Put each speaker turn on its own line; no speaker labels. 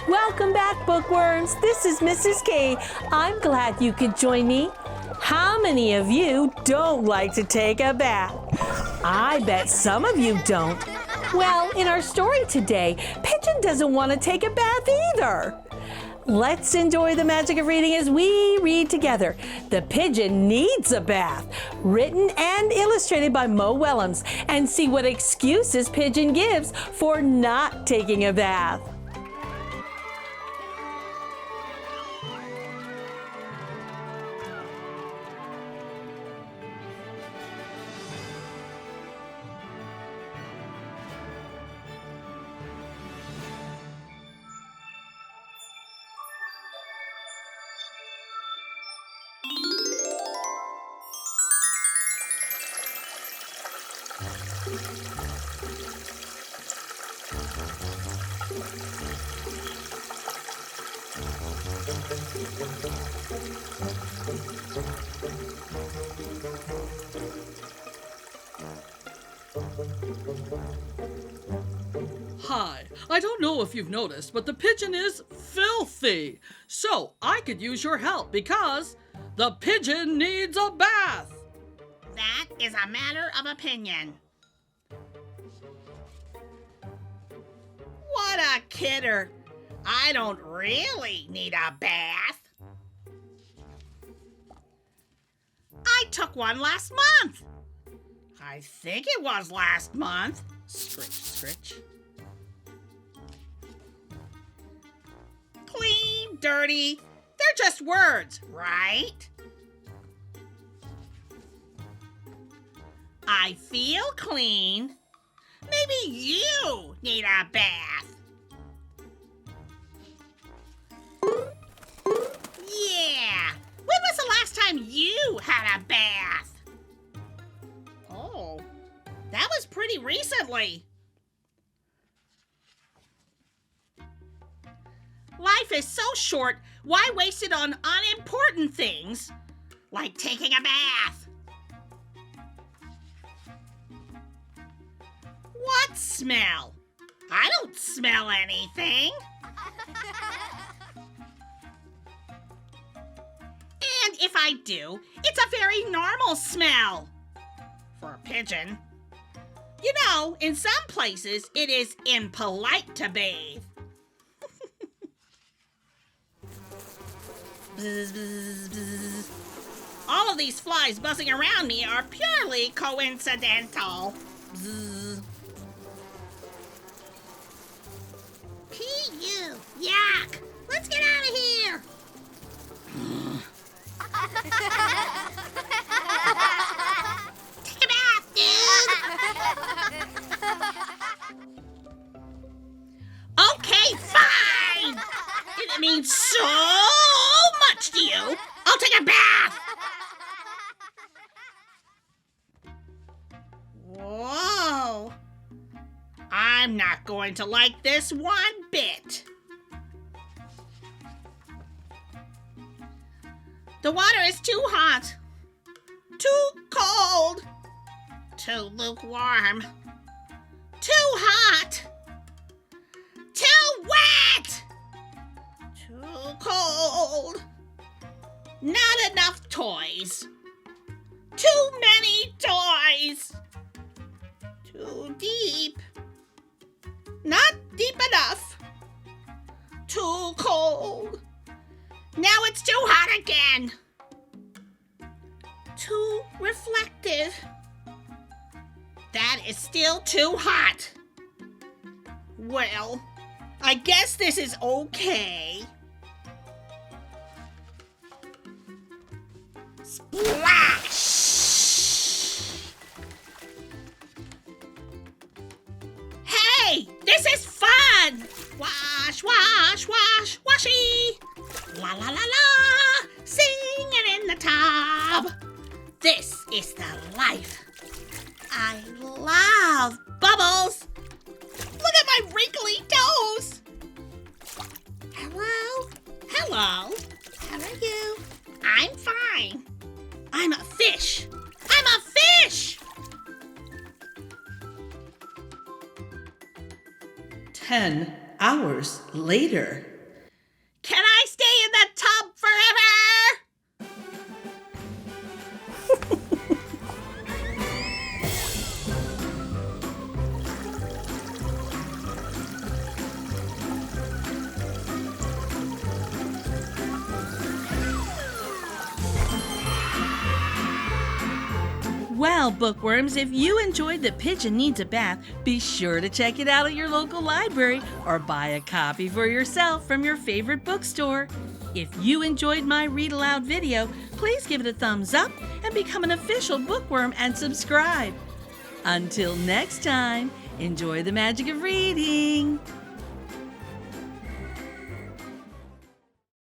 Welcome back, Bookworms. This is Mrs. K. I'm glad you could join me. How many of you don't like to take a bath? I bet some of you don't. Well, in our story today, Pigeon doesn't want to take a bath either. Let's enjoy the magic of reading as we read together. The Pigeon Needs a Bath, written and illustrated by Mo Willems, and see what excuses Pigeon gives for not taking a bath.
Hi, I don't know if you've noticed, but the pigeon is filthy. So I could use your help because the pigeon needs a bath.
That is a matter of opinion. What a kidder. I don't really need a bath. I took one last month. I think it was last month. Scritch, scritch. Clean, dirty, they're just words, right? I feel clean. Maybe you need a bath. Yeah, when was the last time you had a bath? Oh, that was pretty recently. Life is so short, why waste it on unimportant things like taking a bath? What smell? I don't smell anything. And if I do, it's a very normal smell for a pigeon. You know, in some places, it is impolite to bathe. Bzz, bzz, bzz. All of these flies buzzing around me are purely coincidental. Bzz. P.U. Yuck! Let's get out of here! Take a bath, dude! Okay, fine! If it means so much to you, I'll take a bath! Whoa! I'm not going to like this one bit. The water is too hot, too cold, too lukewarm, too hot, too wet, too cold, not enough toys, too many toys, too deep, not deep enough, too cold. Now it's too hot again. Too reflective. That is still too hot. Well, I guess this is okay. Splash! Hey, this is fun! Wash, wash, wash, washy! La la la la, singing in the tub. This is the life. I love bubbles. Look at my wrinkly toes. Hello? Hello? How are you? I'm fine. I'm a fish. I'm a fish!
10 hours later.
Well, bookworms, if you enjoyed The Pigeon Needs a Bath, be sure to check it out at your local library or buy a copy for yourself from your favorite bookstore. If you enjoyed my Read Aloud video, please give it a thumbs up and become an official bookworm and subscribe. Until next time, enjoy the magic of reading.